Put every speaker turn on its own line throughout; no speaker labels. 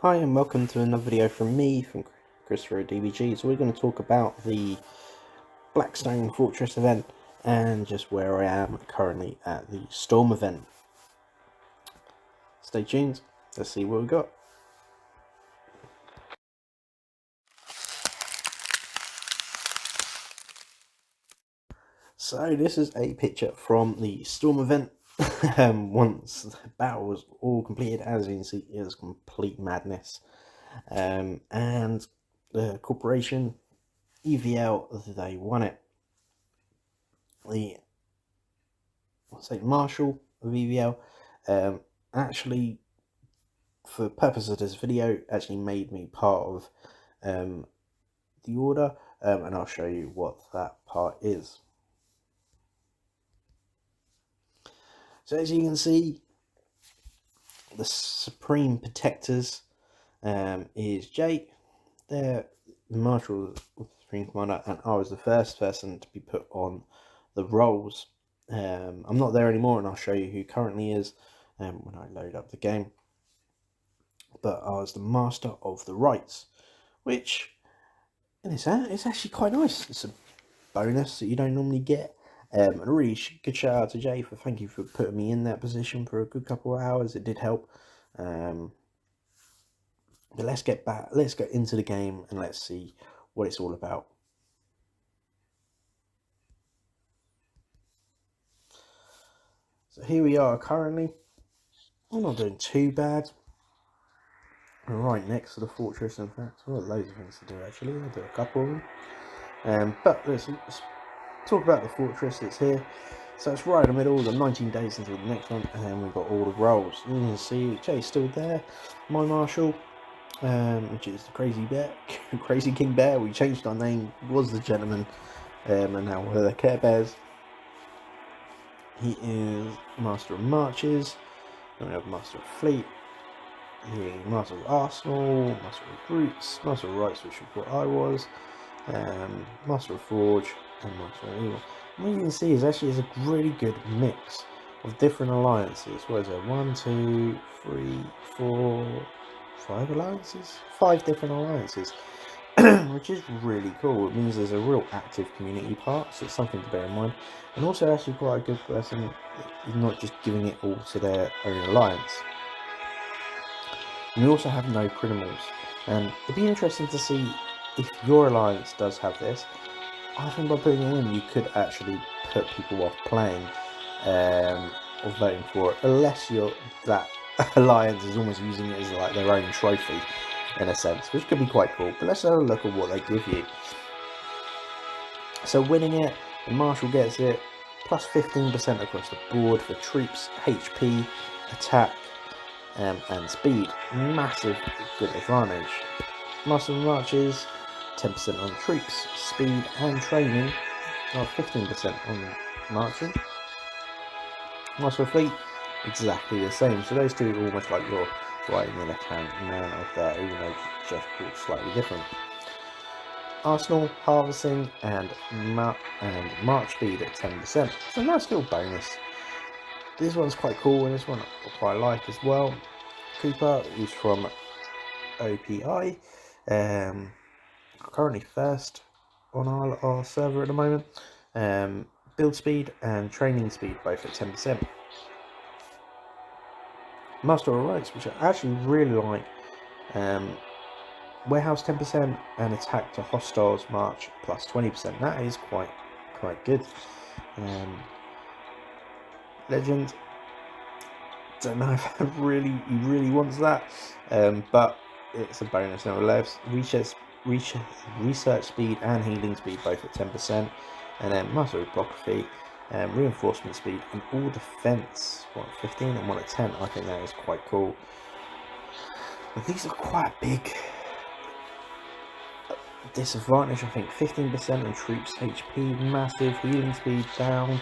Hi and welcome to another video from me, from Crusade DBG. So we're going to talk about the Blackstone Fortress event and just where I am currently at the Storm event. Stay tuned, let's see what we got. So this is a picture from the Storm event. Once the battle was all completed, as you can see, it was complete madness. And the corporation, EVL, they won it. The Marshal of EVL actually, for the purpose of this video, actually made me part of the order, and I'll show you what that part is. So as you can see, the Supreme Protectors is Jake, they're the Marshal, the Supreme Commander, and I was the first person to be put on the rolls. I'm not there anymore, and I'll show you who currently is when I load up the game. But I was the Master of the Rights, which it's actually quite nice. It's a bonus that you don't normally get. And a really good shout out to Jay thank you for putting me in that position for a good couple of hours. It did help. But let's get into the game and let's see what it's all about. So here we are currently. I'm not doing too bad. We're right next to the fortress, in fact. I've got loads of things to do actually. I'll do a couple of them. But let's talk about the fortress that's here. So it's right in the middle, the 19 days until the next one, and then we've got all the roles. You can see Jay's still there, my Marshal, which is the Crazy Bear, Crazy King Bear. We changed our name, was the Gentleman, and now we're the Care Bears. He is Master of Marches, then we have Master of Fleet, Master of Arsenal, Master of Brutes, Master of Rights, which is what I was, Master of Forge, and Master of Evil. What you can see is actually it's a really good mix of different alliances. What is it? 1, 2, 3, 4, 5 alliances? 5 different alliances, which is really cool. It means there's a real active community part, so it's something to bear in mind. And also actually quite a good person is not just giving it all to their own alliance. And we also have no criminals, and it'd be interesting to see if your alliance does have this. I think by putting it in, you could actually put people off playing or voting for it, unless that alliance is almost using it as like their own trophy, in a sense, which could be quite cool. But let's have a look at what they give you. So winning it, the Marshal gets it, plus 15% across the board for troops, HP, attack, and speed. Massive good advantage. Master of Marches, 10% on troops, speed and training, or 15% on marching. Master of Fleet, exactly the same. So those two are almost like your right and your left hand man of there, even though just called slightly different. Arsenal, harvesting, and march speed at 10%. It's a nice little bonus. This one's quite cool, and this one I quite like as well. Cooper is from OPI. Currently first on our server at the moment. Build speed and training speed both at 10%. Master of Rights, which I actually really like. Warehouse 10% and attack to hostiles march plus 20%. That is quite good. Legend, don't know if he really wants that, but it's a bonus nevertheless. Research speed and healing speed both at 10%, and then Master of Blockophy, reinforcement speed, and all defense 15 and 1 at 10. I think that is quite cool. But these are quite big disadvantage. I think 15% on troops HP, massive healing speed down,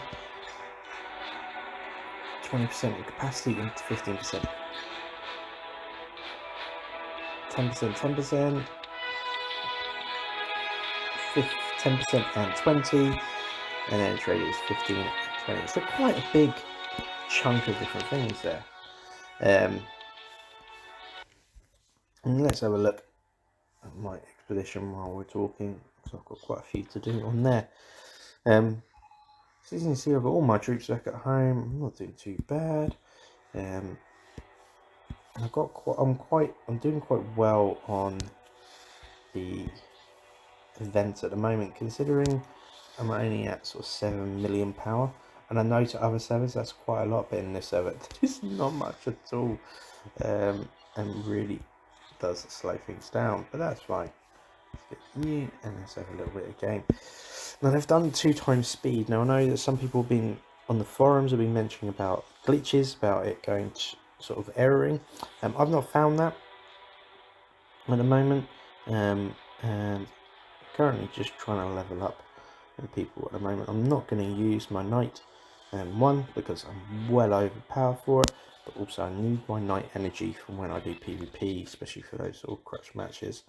20% in capacity, and 15%. 10%, 10% and 20, and then trade is 15 and 20. So quite a big chunk of different things there. And let's have a look at my expedition while we're talking. So I've got quite a few to do on there. So as you can see, I've got all my troops back at home. I'm not doing too bad. I've got I'm doing quite well on the events at the moment, considering I'm only at sort of 7 million power, and I know to other servers that's quite a lot, but in this server there's not much at all, and really does slow things down, but that's fine. Let's get you, and let's have a little bit of game. Now they've done 2 times speed. Now I know that some people have been on the forums have been mentioning about glitches, about it going to sort of erroring. I've not found that at the moment, and currently just trying to level up people at the moment. I'm not going to use my knight, one because I'm well overpowered for it, but also I need my knight energy from when I do PvP, especially for those sort of crush matches.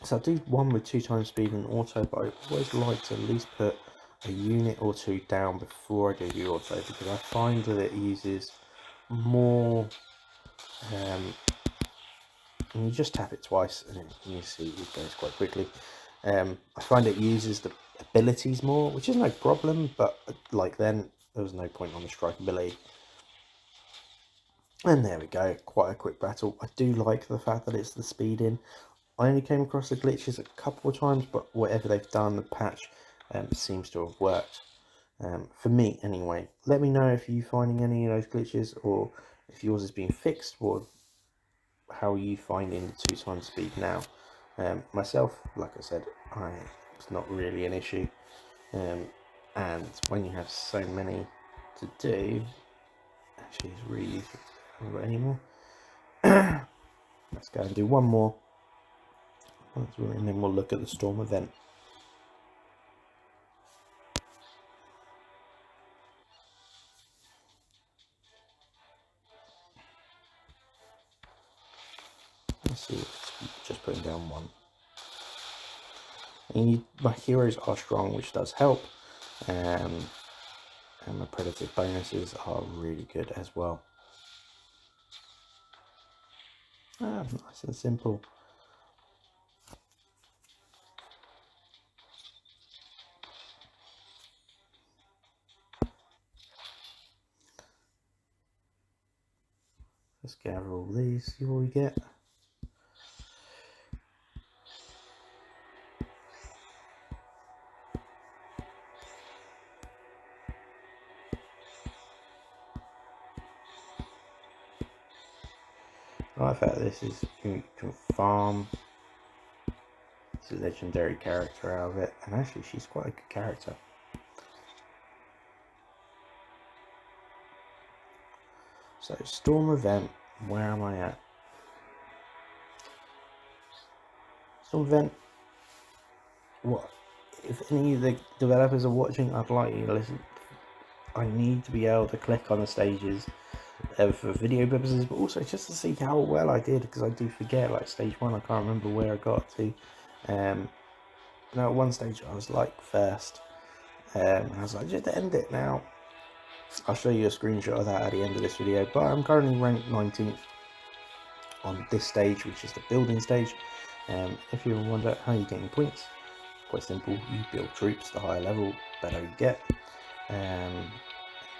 So I do one with 2 times speed and auto, but I always like to at least put a unit or 2 down before I do the auto, because I find that it uses more, and you just tap it twice and you see it goes quite quickly. I find it uses the abilities more, which is no problem, but like then there was no point on the strike ability. And there we go, quite a quick battle. I do like the fact that it's the speed in. I only came across the glitches a couple of times, but whatever they've done, the patch seems to have worked. For me anyway. Let me know if you're finding any of those glitches, or if yours is being fixed, or how are you finding the 2 times speed now. Myself, like I said, it's not really an issue, and when you have so many to do, actually it's really easy. I haven't got any more. Let's go and do one more, and then we'll look at the storm event. Let's see, just putting down 1. And my heroes are strong, which does help, and my predative bonuses are really good as well. Nice and simple. Let's gather all these, see what we get. I like that this is, you can farm. It's a legendary character out of it, and actually she's quite a good character. So storm event, where am I at? Storm event, what? If any of the developers are watching, I'd like you to listen. I need to be able to click on the stages for video purposes, but also just to see how well I did, because I do forget, like stage 1 I can't remember where I got to. Now at one stage I was like first, and I was like, just end it now. I'll show you a screenshot of that at the end of this video, but I'm currently ranked 19th on this stage, which is the building stage. If you wonder how you're getting points, quite simple. You build troops, the higher level, better you get.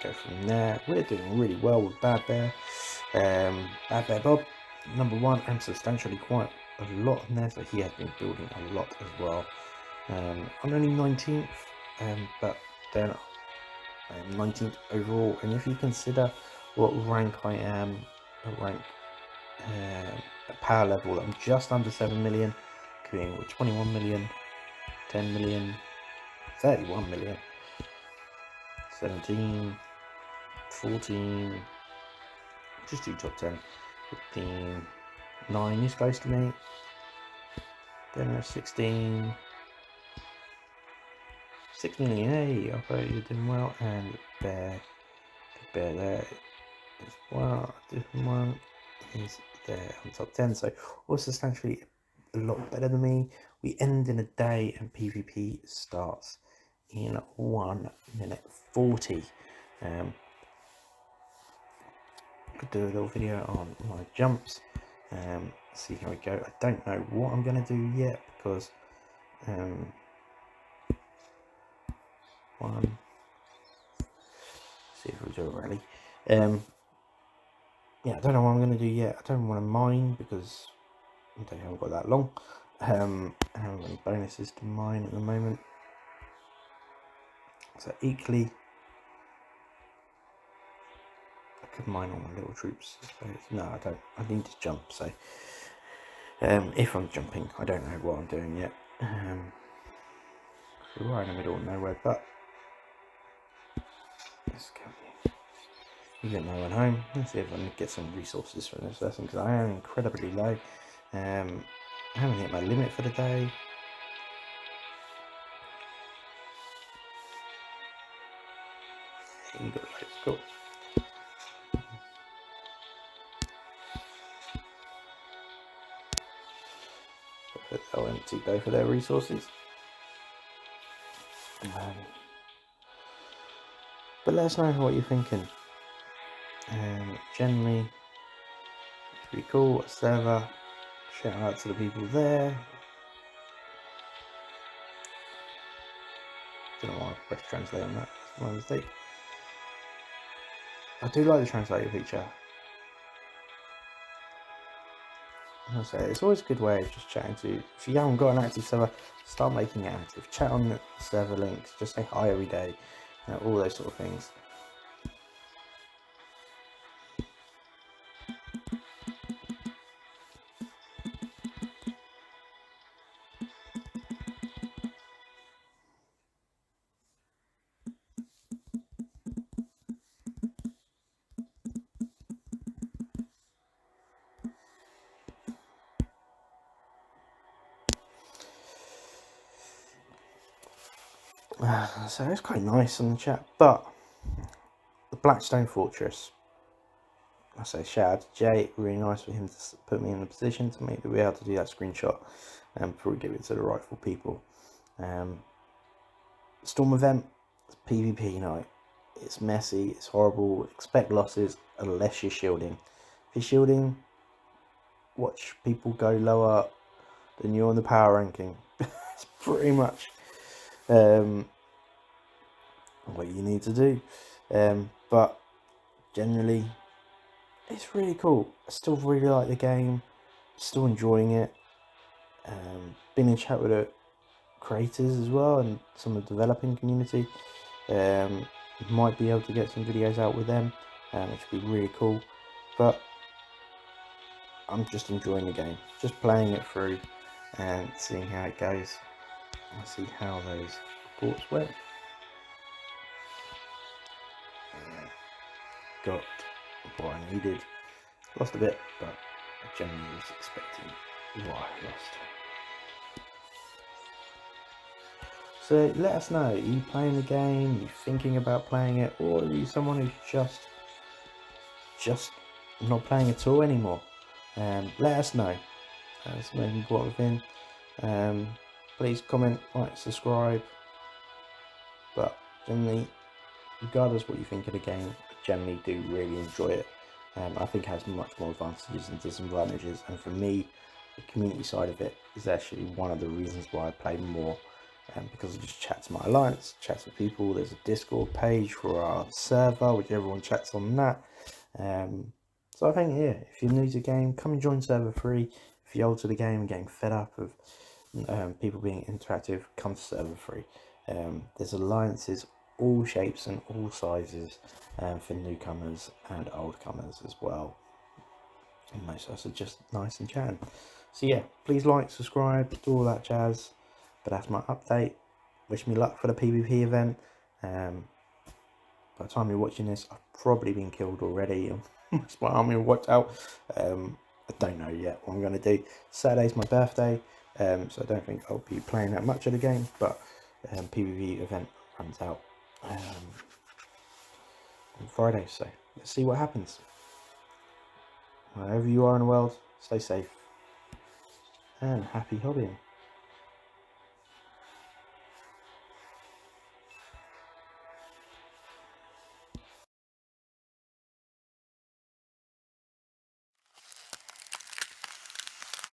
Go from there. We're doing really well with Bad Bear. Bad Bear Bob, number 1, and substantially quite a lot in there, so he has been building a lot as well. I'm only 19th, but then I'm 19th overall, and if you consider what rank I am, rank power level, I'm just under 7 million, being with 21 million, 10 million, 31 million, 17, 14, just do top 10, 15, 9 is close to me, then there's 16, 6 million, hey, okay, you're doing well, and Bear there as well, different one is there on top 10, so also substantially a lot better than me. We end in a day, and PvP starts in 1 minute 40. Could do a little video on my jumps, See how we go. I don't know what I'm going to do yet, because one, see if we do it really. Yeah, I don't know what I'm going to do yet. I don't want to mine because I haven't got that long. I haven't got any bonuses to mine at the moment. So equally, I could mine all my little troops. So no, I don't. I need to jump. So if I'm jumping, I don't know what I'm doing yet. We're right in the middle of nowhere, but let's go. You get no one home. Let's see if I can get some resources from this lesson, because I am incredibly low. I haven't hit my limit for the day. You got loads, cool. They'll empty both of their resources. But let us know what you're thinking. Generally, it's pretty cool. A server. Shout out to the people there. Don't know why I pressed translate on that. That's my mistake. I do like the translator feature. I'll say it's always a good way of just chatting to. If you haven't got an active server, start making it active. Chat on the server links. Just say hi every day. All those sort of things. So it's quite nice on the chat, but the Blackstone Fortress, I say shout out to Jay, really nice for him to put me in a position to make the be able to do that screenshot before we give it to the rightful people. Storm event, it's PvP night. It's messy, it's horrible, expect losses unless you're shielding. If you're shielding, watch people go lower than you on the power ranking. It's pretty much what you need to do. But generally, it's really cool. I still really like the game, still enjoying it. Been in chat with the creators as well and some of the developing community. Might be able to get some videos out with them, which would be really cool. But I'm just enjoying the game, just playing it through and seeing how it goes. I'll see how those reports went. Got what I needed. Lost a bit, but I generally was expecting what I lost. So let us know, are you playing the game, are you thinking about playing it, or are you someone who's just not playing at all anymore? Let us know. That's the most important thing. Please comment, like, subscribe. But generally, regardless what you think of the game, I generally do really enjoy it. I think it has much more advantages than disadvantages, and for me, the community side of it is actually one of the reasons why I play more. Because I just chat to my alliance, chat to people. There's a Discord page for our server, which everyone chats on that. So I think, yeah, if you're new to the game, come and join server free. If you're old to the game and getting fed up of people being interactive, come to server free. There's alliances all shapes and all sizes for newcomers and old comers as well. And most of us are just nice and chatting. So yeah, please like, subscribe, do all that jazz. But that's my update. Wish me luck for the PvP event. By the time you're watching this, I've probably been killed already. Most my army will watch out. I don't know yet what I'm going to do. Saturday's my birthday, so I don't think I'll be playing that much of the game. But PvP event runs out on Friday, so let's see what happens. Wherever you are in the world, stay safe and happy hobbying.